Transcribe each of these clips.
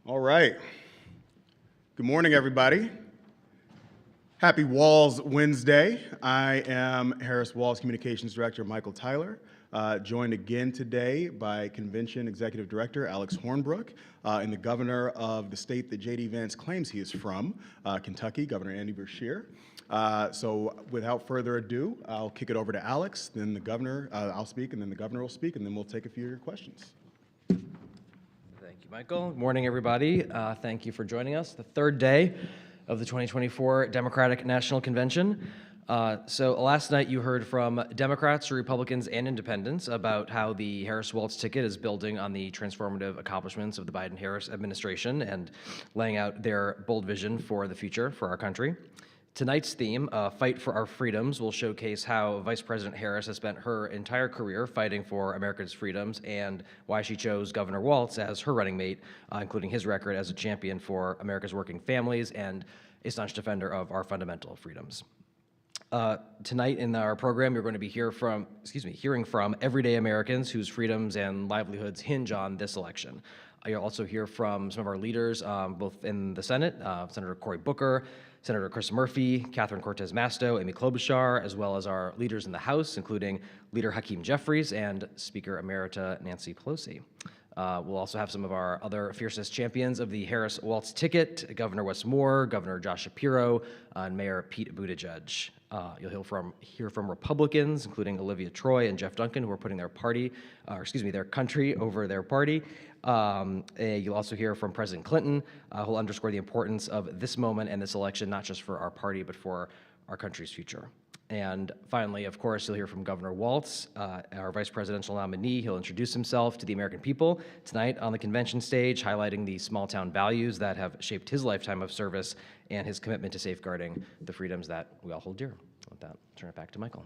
All right. Good morning, everybody. Happy Walz Wednesday. I am Harris Walz Communications Director Michael Tyler, joined again today by Convention Executive Director Alex Hornbrook and the governor of the state that J.D. Vance claims he is from, Kentucky, Governor Andy Beshear. So without further ado, I'll kick it over to Alex, then the governor, I'll speak, and then the governor will speak, and then we'll take a few of your questions. Thank you, Michael. Good morning, everybody. Thank you for joining us. The third day of the 2024 Democratic National Convention. So last night you heard from Democrats, Republicans, and Independents about how the Harris-Walz ticket is building on the transformative accomplishments of the Biden-Harris administration and laying out their bold vision for the future for our country. Tonight's theme, Fight for Our Freedoms, will showcase how Vice President Harris has spent her entire career fighting for America's freedoms and why she chose Governor Walz as her running mate, including his record as a champion for America's working families and a staunch defender of our fundamental freedoms. Tonight in our program, you're going to be hearing from everyday Americans whose freedoms and livelihoods hinge on this election. You'll also hear from some of our leaders, both in the Senate, Senator Cory Booker, Senator Chris Murphy, Catherine Cortez Masto, Amy Klobuchar, as well as our leaders in the House, including Leader Hakeem Jeffries and Speaker Emerita Nancy Pelosi. We'll also have some of our other fiercest champions of the Harris-Walz ticket, Governor Wes Moore, Governor Josh Shapiro, and Mayor Pete Buttigieg. You'll hear from Republicans, including Olivia Troy and Jeff Duncan, who are putting their country over their party. You'll also hear from President Clinton, who'll underscore the importance of this moment and this election, not just for our party, but for our country's future. And finally, of course, you'll hear from Governor Walz, our vice presidential nominee. He'll introduce himself to the American people tonight on the convention stage, highlighting the small-town values that have shaped his lifetime of service and his commitment to safeguarding the freedoms that we all hold dear. With that, I'll turn it back to Michael.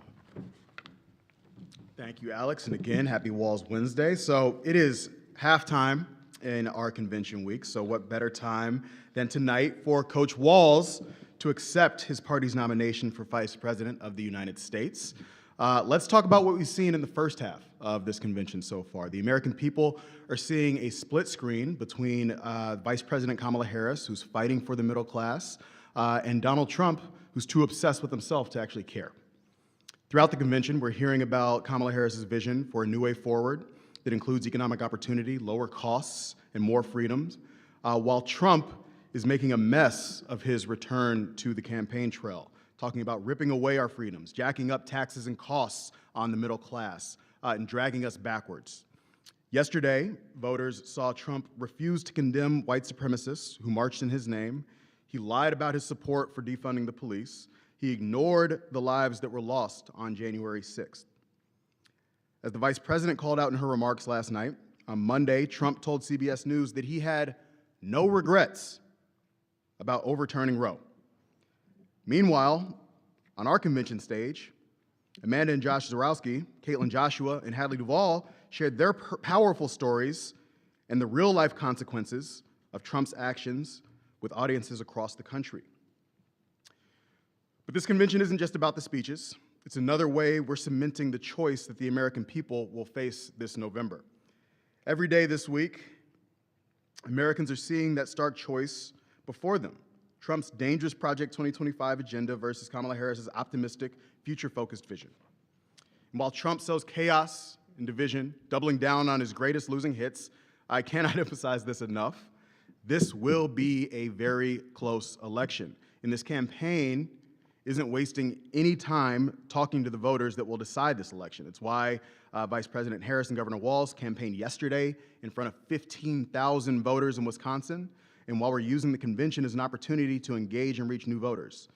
Thank you, Alex, and again, happy Walz Wednesday. So it is halftime in our convention week, so what better time than tonight for Coach Walz to accept his party's nomination for Vice President of the United States. Let's talk about what we've seen in the first half of this convention so far. The American people are seeing a split screen between Vice President Kamala Harris, who's fighting for the middle class, and Donald Trump, who's too obsessed with himself to actually care. Throughout the convention, we're hearing about Kamala Harris's vision for a new way forward that includes economic opportunity, lower costs, and more freedoms, while Trump is making a mess of his return to the campaign trail, talking about ripping away our freedoms, jacking up taxes and costs on the middle class, and dragging us backwards. Yesterday, voters saw Trump refuse to condemn white supremacists who marched in his name. He lied about his support for defunding the police. He ignored the lives that were lost on January 6th. As the vice president called out in her remarks last night, on Monday, Trump told CBS News that he had no regrets about overturning Roe. Meanwhile, on our convention stage, Amanda and Josh Zarowski, Caitlin Joshua, and Hadley Duvall shared their powerful stories and the real-life consequences of Trump's actions with audiences across the country. But this convention isn't just about the speeches. It's another way we're cementing the choice that the American people will face this November. Every day this week, Americans are seeing that stark choice before them. Trump's dangerous Project 2025 agenda versus Kamala Harris's optimistic, future-focused vision. And while Trump sows chaos and division, doubling down on his greatest losing hits, I cannot emphasize this enough. This will be a very close election. And this campaign isn't wasting any time talking to the voters that will decide this election. It's why Vice President Harris and Governor Walz campaigned yesterday in front of 15,000 voters in Wisconsin, and while we're using the convention as an opportunity to engage and reach new voters.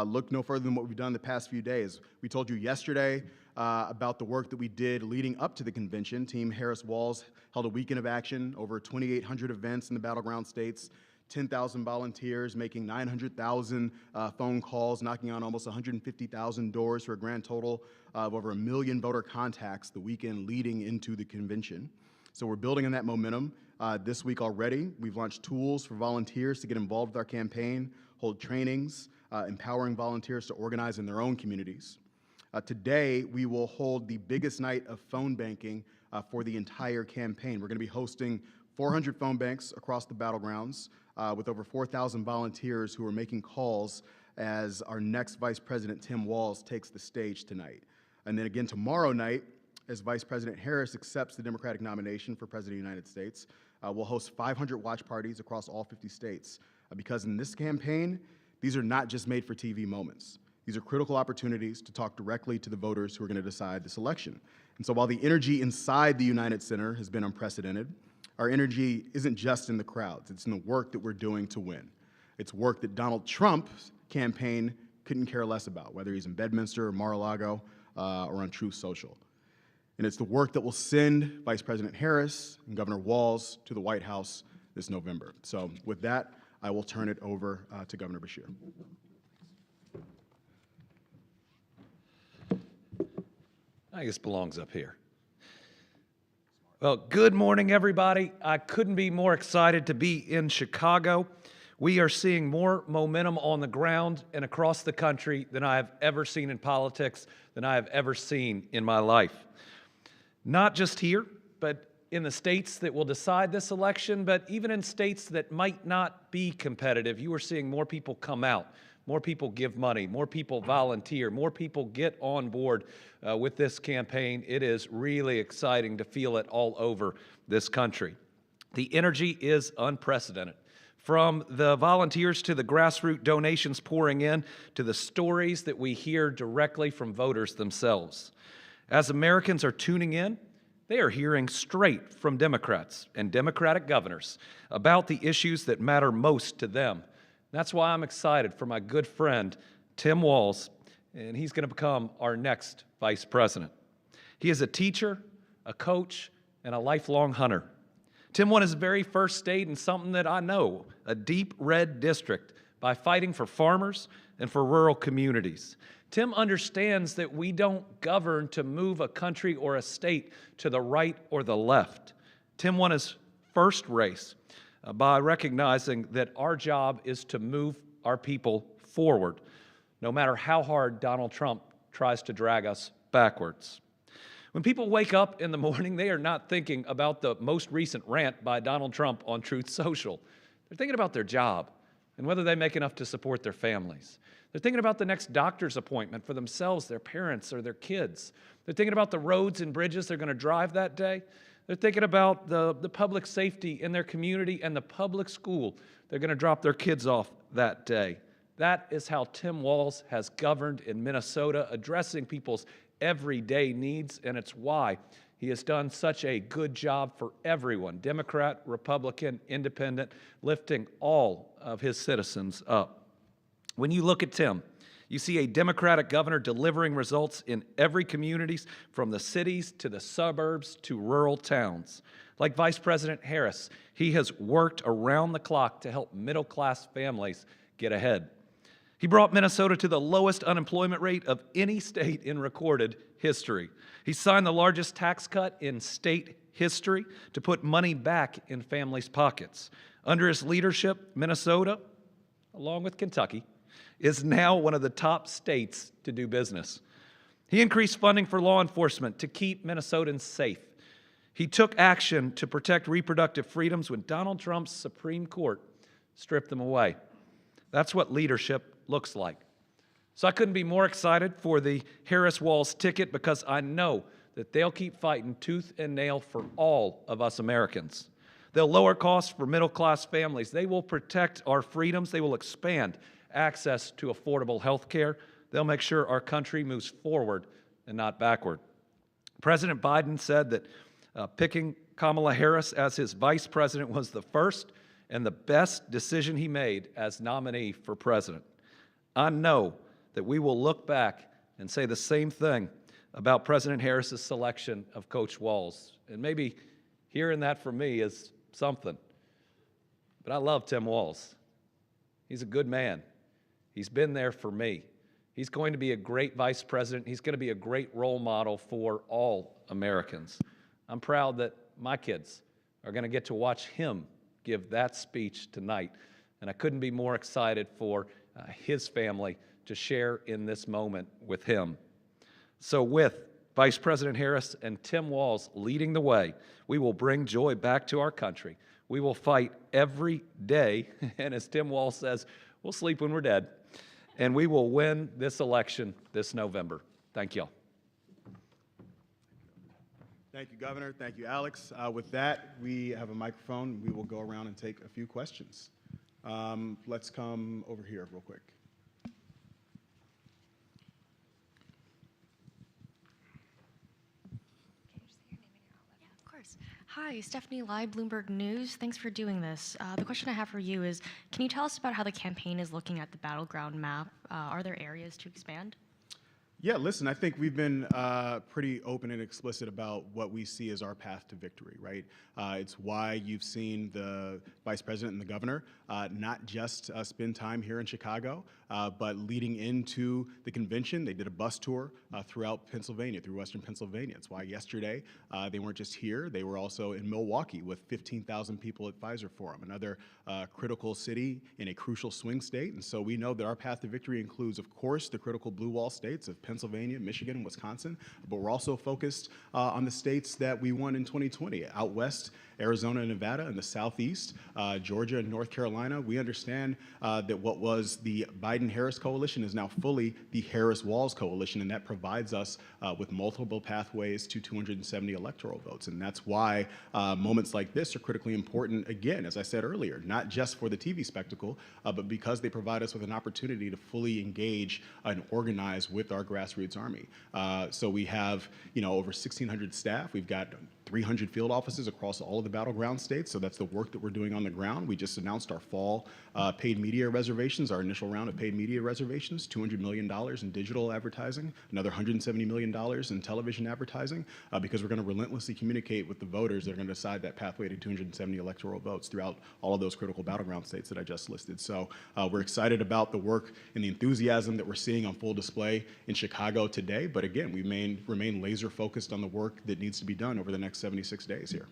Look no further than what we've done the past few days. We told you yesterday about the work that we did leading up to the convention. Team Harris-Walz held a weekend of action, over 2,800 events in the Battleground states, 10,000 volunteers, making 900,000 phone calls, knocking on almost 150,000 doors for a grand total of over 1 million voter contacts the weekend leading into the convention. So we're building on that momentum. This week already, we've launched tools for volunteers to get involved with our campaign, hold trainings, empowering volunteers to organize in their own communities. Today, we will hold the biggest night of phone banking for the entire campaign. We're going to be hosting 400 phone banks across the battlegrounds with over 4,000 volunteers who are making calls as our next Vice President, Tim Walz, takes the stage tonight. And then again tomorrow night, as Vice President Harris accepts the Democratic nomination for President of the United States, we'll host 500 watch parties across all 50 states. Because in this campaign, these are not just made for TV moments. These are critical opportunities to talk directly to the voters who are going to decide this election. And so while the energy inside the United Center has been unprecedented, our energy isn't just in the crowds. It's in the work that we're doing to win. It's work that Donald Trump's campaign couldn't care less about, whether he's in Bedminster or Mar-a-Lago or on Truth Social. And it's the work that will send Vice President Harris and Governor Walz to the White House this November. So with that, I will turn it over to Governor Beshear. I guess belongs up here. Well, good morning, everybody. I couldn't be more excited to be in Chicago. We are seeing more momentum on the ground and across the country than I have ever seen in politics, than I have ever seen in my life. Not just here, but in the states that will decide this election, but even in states that might not be competitive, you are seeing more people come out, more people give money, more people volunteer, more people get on board with this campaign. It is really exciting to feel it all over this country. The energy is unprecedented. From the volunteers to the grassroots donations pouring in, to the stories that we hear directly from voters themselves. As Americans are tuning in, they are hearing straight from Democrats and Democratic governors about the issues that matter most to them. That's why I'm excited for my good friend, Tim Walz, and he's going to become our next vice president. He is a teacher, a coach, and a lifelong hunter. Tim won his very first state in something that I know, a deep red district, by fighting for farmers and for rural communities. Tim understands that we don't govern to move a country or a state to the right or the left. Tim won his first race by recognizing that our job is to move our people forward, no matter how hard Donald Trump tries to drag us backwards. When people wake up in the morning, they are not thinking about the most recent rant by Donald Trump on Truth Social. They're thinking about their job and whether they make enough to support their families. They're thinking about the next doctor's appointment for themselves, their parents, or their kids. They're thinking about the roads and bridges they're going to drive that day. They're thinking about the public safety in their community and the public school they're going to drop their kids off that day. That is how Tim Walz has governed in Minnesota, addressing people's everyday needs, and it's why he has done such a good job for everyone, Democrat, Republican, Independent, lifting all of his citizens up. When you look at Tim, you see a Democratic governor delivering results in every community, from the cities to the suburbs to rural towns. Like Vice President Harris, he has worked around the clock to help middle-class families get ahead. He brought Minnesota to the lowest unemployment rate of any state in recorded history. He signed the largest tax cut in state history to put money back in families' pockets. Under his leadership, Minnesota, along with Kentucky, is now one of the top states to do business. He increased funding for law enforcement to keep Minnesotans safe. He took action to protect reproductive freedoms when Donald Trump's Supreme Court stripped them away. That's what leadership looks like. So I couldn't be more excited for the Harris-Walz ticket, because I know that they'll keep fighting tooth and nail for all of us Americans. They'll lower costs for middle-class families. They will protect our freedoms. They will expand access to affordable health care. They'll make sure our country moves forward and not backward. President Biden said that picking Kamala Harris as his vice president was the first and the best decision he made as nominee for president. I know that we will look back and say the same thing about President Harris's selection of Coach Walz. And maybe hearing that from me is something. But I love Tim Walz. He's a good man. He's been there for me. He's going to be a great vice president. He's going to be a great role model for all Americans. I'm proud that my kids are going to get to watch him give that speech tonight. And I couldn't be more excited for his family to share in this moment with him. So with Vice President Harris and Tim Walz leading the way, we will bring joy back to our country. We will fight every day, and as Tim Walz says, we'll sleep when we're dead, and we will win this election this November. Thank you all. Thank you, Governor. Thank you, Alex. With that, we have a microphone. We will go around and take a few questions. Let's come over here real quick. Of course. Hi, Stephanie Lai, Bloomberg News. Thanks for doing this. The question I have for you is, can you tell us about how the campaign is looking at the Battleground map? Are there areas to expand? Yeah, listen, I think we've been pretty open and explicit about what we see as our path to victory, right? It's why you've seen the Vice President and the Governor not just spend time here in Chicago, but leading into the convention, they did a bus tour throughout Pennsylvania, through Western Pennsylvania. It's why yesterday they weren't just here, they were also in Milwaukee with 15,000 people at Pfizer Forum, another critical city in a crucial swing state. And so we know that our path to victory includes, of course, the critical blue wall states of Pennsylvania, Michigan, and Wisconsin, but we're also focused on the states that we won in 2020, out west, Arizona and Nevada, and the southeast, Georgia and North Carolina. We understand that what was the Biden-Harris coalition is now fully the Harris-Walz coalition, and that provides us with multiple pathways to 270 electoral votes. And that's why moments like this are critically important, again, as I said earlier, not just for the TV spectacle, but because they provide us with an opportunity to fully engage and organize with our grassroots army. So we have, over 1,600 staff. We've got 300 field offices across all of the battleground states, so that's the work that we're doing on the ground. We just announced our fall paid media reservations, our initial round of paid media reservations, $200 million in digital advertising, another $170 million in television advertising, because we're going to relentlessly communicate with the voters that are going to decide that pathway to 270 electoral votes throughout all of those critical battleground states that I just listed. So we're excited about the work and the enthusiasm that we're seeing on full display in Chicago today, but again, we remain laser focused on the work that needs to be done over the next 76 days here.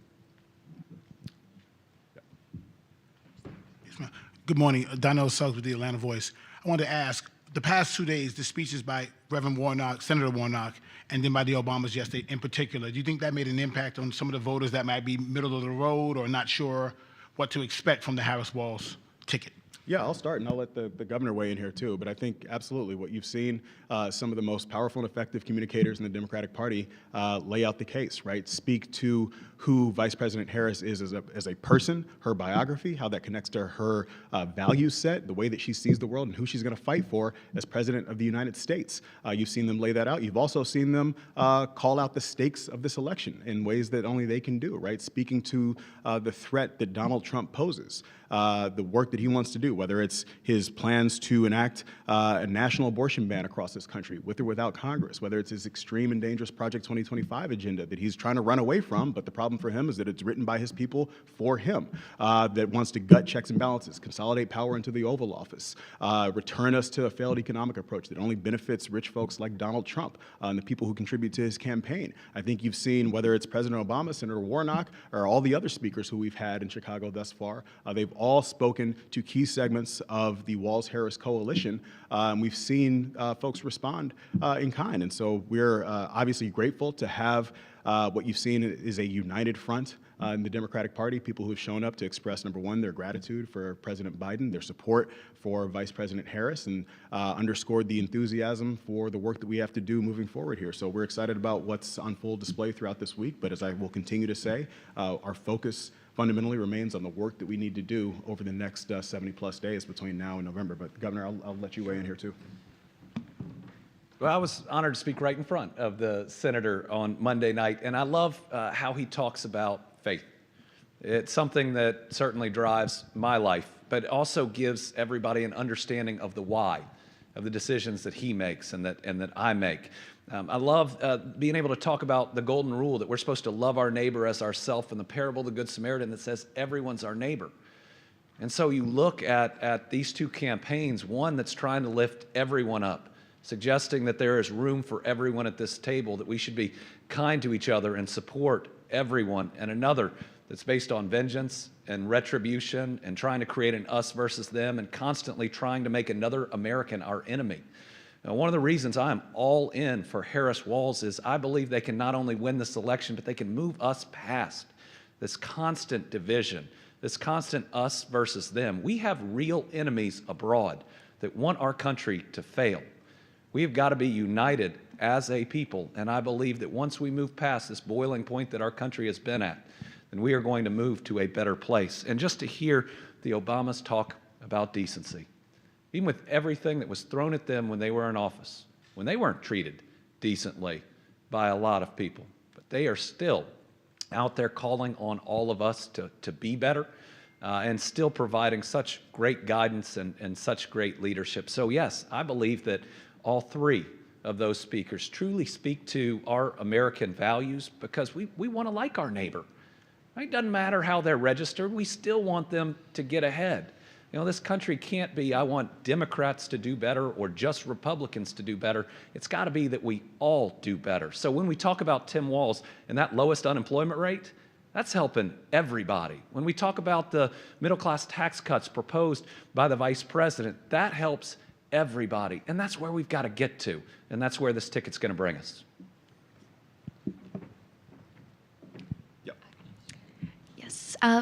Good morning. Donnell Suggs with the Atlanta Voice. I wanted to ask, the past 2 days, the speeches by Reverend Warnock, Senator Warnock, and then by the Obamas yesterday in particular, do you think that made an impact on some of the voters that might be middle of the road or not sure what to expect from the Harris-Walz ticket? Yeah, I'll start, and I'll let the governor weigh in here too. But I think absolutely what you've seen, some of the most powerful and effective communicators in the Democratic Party lay out the case, right? Speak to who Vice President Harris is as a person, her biography, how that connects to her value set, the way that she sees the world, and who she's going to fight for as President of the United States. You've seen them lay that out. You've also seen them call out the stakes of this election in ways that only they can do, right? Speaking to the threat that Donald Trump poses, the work that he wants to do, whether it's his plans to enact a national abortion ban across this country, with or without Congress, whether it's his extreme and dangerous Project 2025 agenda that he's trying to run away from, but the problem for him is that it's written by his people for him, that wants to gut checks and balances, consolidate power into the Oval Office, return us to a failed economic approach that only benefits rich folks like Donald Trump and the people who contribute to his campaign. I think you've seen, whether it's President Obama, Senator Warnock, or all the other speakers who we've had in Chicago thus far, they've all spoken to key segments of the Walz-Harris coalition. We've seen folks respond in kind. And so we're obviously grateful to have what you've seen is a united front in the Democratic Party, people who have shown up to express, number one, their gratitude for President Biden, their support for Vice President Harris, and underscored the enthusiasm for the work that we have to do moving forward here. So we're excited about what's on full display throughout this week, but as I will continue to say, our focus fundamentally remains on the work that we need to do over the next 70-plus days between now and November. But Governor, I'll let you weigh in here too. Well, I was honored to speak right in front of the senator on Monday night, and I love how he talks about faith. It's something that certainly drives my life, but also gives everybody an understanding of the why of the decisions that he makes and that I make. I love being able to talk about the golden rule that we're supposed to love our neighbor as ourselves, and the parable of the Good Samaritan that says everyone's our neighbor. And so you look at these two campaigns, one that's trying to lift everyone up, suggesting that there is room for everyone at this table, that we should be kind to each other and support everyone, and another that's based on vengeance and retribution and trying to create an us versus them and constantly trying to make another American our enemy. Now, one of the reasons I'm all in for Harris-Walz is I believe they can not only win this election, but they can move us past this constant division, this constant us versus them. We have real enemies abroad that want our country to fail. We've got to be united as a people, and I believe that once we move past this boiling point that our country has been at, then we are going to move to a better place. And just to hear the Obamas talk about decency, even with everything that was thrown at them when they were in office, when they weren't treated decently by a lot of people, but they are still out there calling on all of us to be better and still providing such great guidance and such great leadership. So yes, I believe that all three of those speakers truly speak to our American values because we want to like our neighbor. It doesn't matter how they're registered, we still want them to get ahead. You know, this country can't be, I want Democrats to do better or just Republicans to do better. It's got to be that we all do better. So when we talk about Tim Walz and that lowest unemployment rate, that's helping everybody. When we talk about the middle-class tax cuts proposed by the Vice President, that helps everybody. And that's where we've got to get to. And that's where this ticket's going to bring us.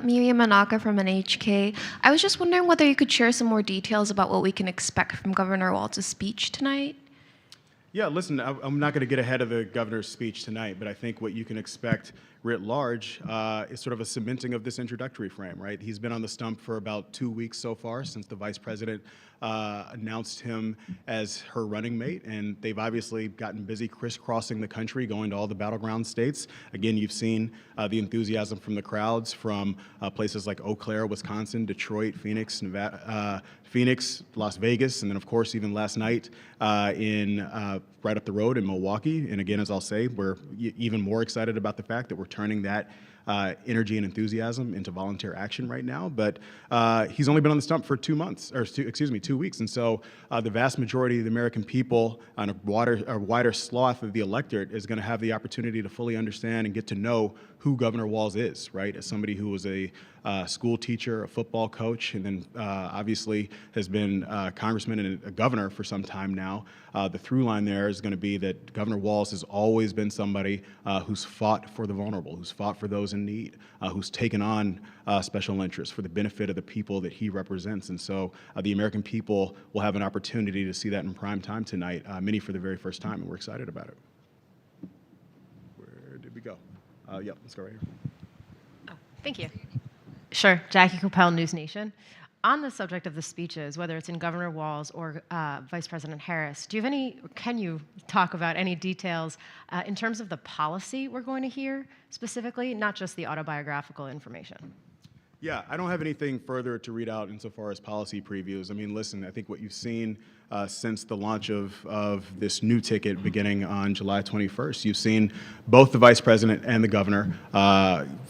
Miriam Manaka from NHK. I was just wondering whether you could share some more details about what we can expect from Governor Walz's speech tonight. Yeah, listen, I'm not going to get ahead of the governor's speech tonight, but I think what you can expect writ large is sort of a cementing of this introductory frame, right? He's been on the stump for about 2 weeks so far since the vice president announced him as her running mate, and they've obviously gotten busy crisscrossing the country, going to all the battleground states. Again, you've seen the enthusiasm from the crowds from places like Eau Claire, Wisconsin, Detroit, Phoenix, Nevada, Phoenix, Las Vegas, and then of course even last night right up the road in Milwaukee. And again, as I'll say, we're even more excited about the fact that we're turning that energy and enthusiasm into volunteer action right now. But he's only been on the stump for 2 months, or 2 weeks. And so the vast majority of the American people on a wider swath of the electorate is going to have the opportunity to fully understand and get to know who Governor Walz is, right? As somebody who was a school teacher, a football coach, and then obviously has been a congressman and a governor for some time now. The through line there is going to be that Governor Walz has always been somebody who's fought for the vulnerable, who's fought for those in need, who's taken on special interests for the benefit of the people that he represents. And so the American people will have an opportunity to see that in prime time tonight, many for the very first time, and we're excited about it. Where did we go? Yep, let's go right here. Oh, thank you. Sure, Jackie Coppell, News Nation. On the subject of the speeches, whether it's in Governor Walz or Vice President Harris, can you talk about any details in terms of the policy we're going to hear specifically, not just the autobiographical information? Yeah, I don't have anything further to read out insofar as policy previews. I mean, listen, I think what you've seen since the launch of this new ticket beginning on July 21st, you've seen both the vice president and the governor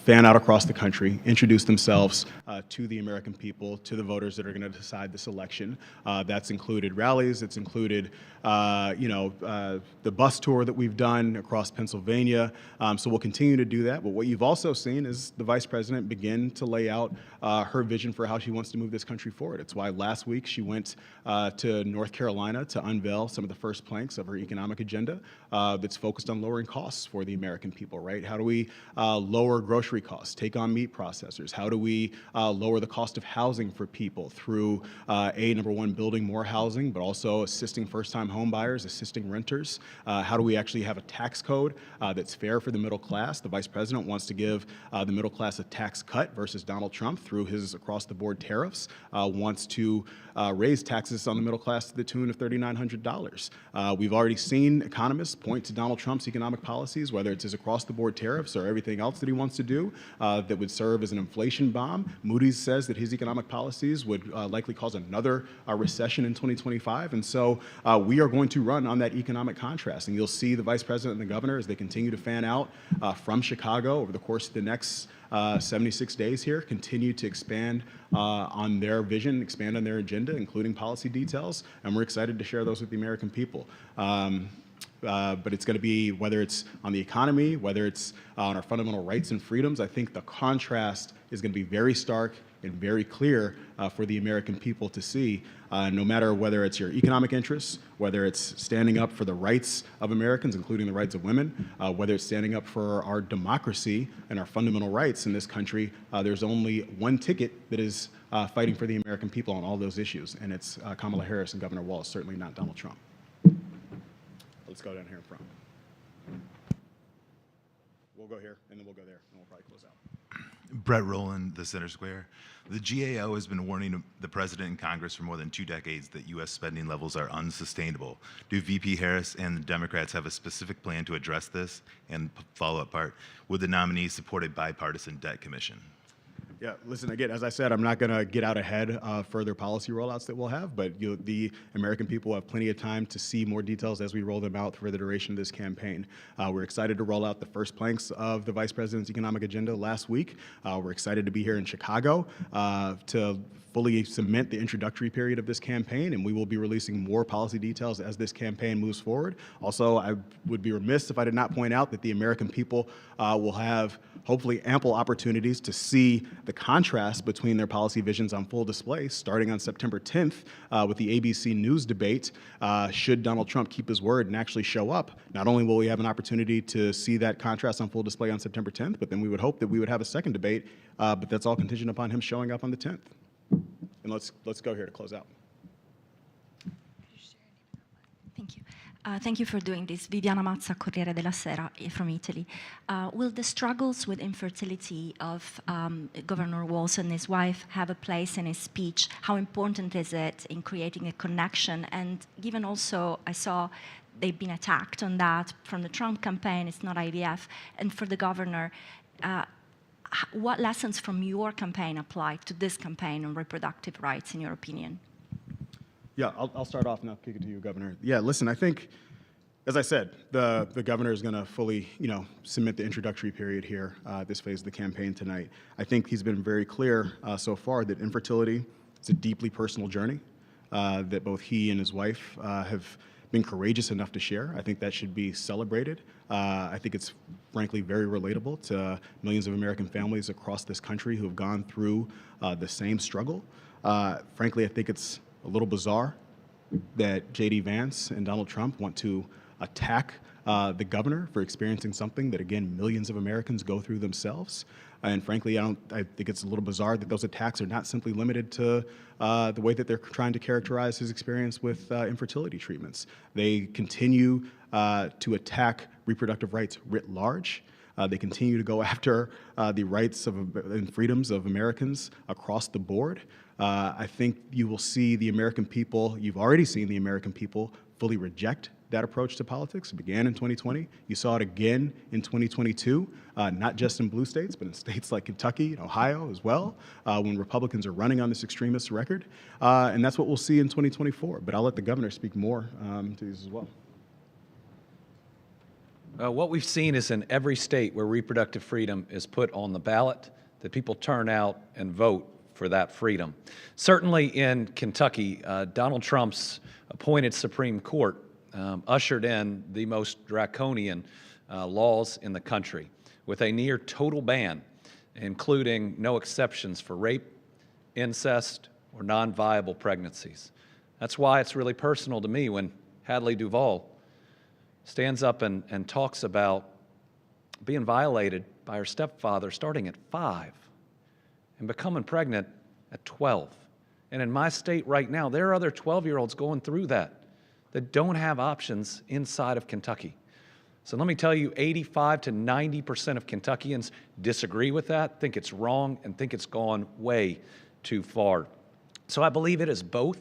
fan out across the country, introduce themselves to the American people, to the voters that are going to decide this election. That's included rallies, it's included the bus tour that we've done across Pennsylvania. So we'll continue to do that. But what you've also seen is the vice president begin to lay out her vision for how she wants to move this country forward. It's why last week she went to North Carolina to unveil some of the first planks of her economic agenda that's focused on lowering costs for the American people, right? How do we lower grocery costs, take on meat processors? How do we lower the cost of housing for people through number one, building more housing, but also assisting first-time home buyers, assisting renters? How do we actually have a tax code that's fair for the middle class? The vice president wants to give the middle class a tax cut versus Donald Trump through his across-the-board tariffs, wants to raise taxes on the middle class to the tune of $3,900. We've already seen economists point to Donald Trump's economic policies, whether it's his across-the-board tariffs or everything else that he wants to do that would serve as an inflation bomb. Moody's says that his economic policies would likely cause another recession in 2025. And so we are going to run on that economic contrast. And you'll see the vice president and the governor as they continue to fan out from Chicago over the course of the next 76 days here, continue to expand on their vision, expand on their agenda, including policy details, and we're excited to share those with the American people. But it's going to be, whether it's on the economy, whether it's on our fundamental rights and freedoms, I think the contrast is going to be very stark, and very clear for the American people to see, no matter whether it's your economic interests, whether it's standing up for the rights of Americans, including the rights of women, whether it's standing up for our democracy and our fundamental rights in this country, there's only one ticket that is fighting for the American people on all those issues, and it's Kamala Harris and Governor Walz, certainly not Donald Trump. Let's go down here in front. We'll go here, and then we'll go there, and we'll probably close out. Brett Rowland, the Center Square. The GAO has been warning the President and Congress for more than 2 decades that U.S. spending levels are unsustainable. Do VP Harris and the Democrats have a specific plan to address this? And follow-up part, would the nominees support a bipartisan debt commission? Yeah, listen, again, as I said, I'm not going to get out ahead of further policy rollouts that we'll have, but the American people have plenty of time to see more details as we roll them out for the duration of this campaign. We're excited to roll out the first planks of the Vice President's economic agenda last week. We're excited to be here in Chicago to fully cement the introductory period of this campaign, and we will be releasing more policy details as this campaign moves forward. Also, I would be remiss if I did not point out that the American people will have hopefully ample opportunities to see the contrast between their policy visions on full display starting on September 10th with the ABC News debate. Should Donald Trump keep his word and actually show up, not only will we have an opportunity to see that contrast on full display on September 10th, but then we would hope that we would have a second debate, but that's all contingent upon him showing up on the 10th. And let's go here to close out. Thank you. Thank you for doing this. Viviana Mazza, Corriere della Sera from Italy. Will the struggles with infertility of Governor Walz and his wife have a place in his speech? How important is it in creating a connection? And given also, I saw they've been attacked on that from the Trump campaign, it's not IVF, and for the governor, what lessons from your campaign apply to this campaign on reproductive rights, in your opinion? Yeah, I'll start off and I'll kick it to you, Governor. Yeah, listen, I think, as I said, the governor is going to fully, cement the introductory period here, this phase of the campaign tonight. I think he's been very clear so far that infertility is a deeply personal journey that both he and his wife have been courageous enough to share. I think that should be celebrated. I think it's frankly very relatable to millions of American families across this country who have gone through the same struggle. Frankly, I think it's a little bizarre that J.D. Vance and Donald Trump want to attack the governor for experiencing something that, again, millions of Americans go through themselves. And frankly, I think it's a little bizarre that those attacks are not simply limited to the way that they're trying to characterize his experience with infertility treatments. They continue to attack reproductive rights writ large. They continue to go after the rights and freedoms of Americans across the board. I think you will see the American people, you've already seen the American people fully reject that approach to politics. It began in 2020. You saw it again in 2022, not just in blue states, but in states like Kentucky and Ohio as well, when Republicans are running on this extremist record. And that's what we'll see in 2024. But I'll let the governor speak more to these as well. What we've seen is in every state where reproductive freedom is put on the ballot, that people turn out and vote for that freedom. Certainly in Kentucky, Donald Trump's appointed Supreme Court ushered in the most draconian laws in the country with a near total ban, including no exceptions for rape, incest, or non-viable pregnancies. That's why it's really personal to me when Hadley Duvall stands up and talks about being violated by her stepfather starting at 5 and becoming pregnant at 12. And in my state right now, there are other 12-year-olds going through that don't have options inside of Kentucky. So let me tell you, 85 to 90% of Kentuckians disagree with that, think it's wrong, and think it's gone way too far. So I believe it is both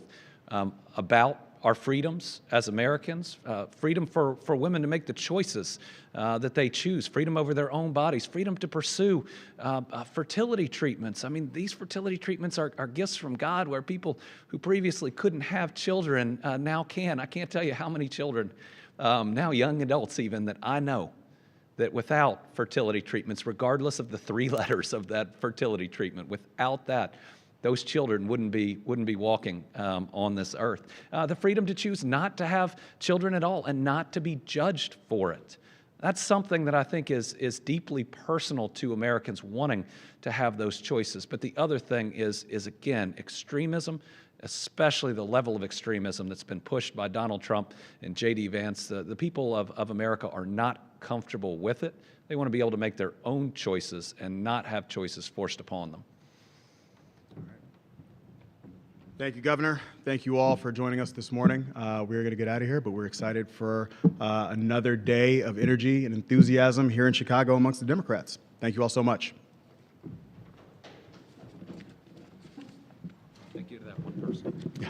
about our freedoms as Americans, freedom for women to make the choices that they choose, freedom over their own bodies, freedom to pursue fertility treatments. I mean, these fertility treatments are gifts from God where people who previously couldn't have children now can. I can't tell you how many children, now young adults even, that I know that without fertility treatments, regardless of the 3 letters of that fertility treatment, without that, those children wouldn't be walking on this earth. The freedom to choose not to have children at all and not to be judged for it. That's something that I think is deeply personal to Americans wanting to have those choices. But the other thing is again, extremism, especially the level of extremism that's been pushed by Donald Trump and J.D. Vance. The people of America are not comfortable with it. They want to be able to make their own choices and not have choices forced upon them. Thank you, Governor. Thank you all for joining us this morning. We're going to get out of here, but we're excited for another day of energy and enthusiasm here in Chicago amongst the Democrats. Thank you all so much. Thank you to that one person. Yeah.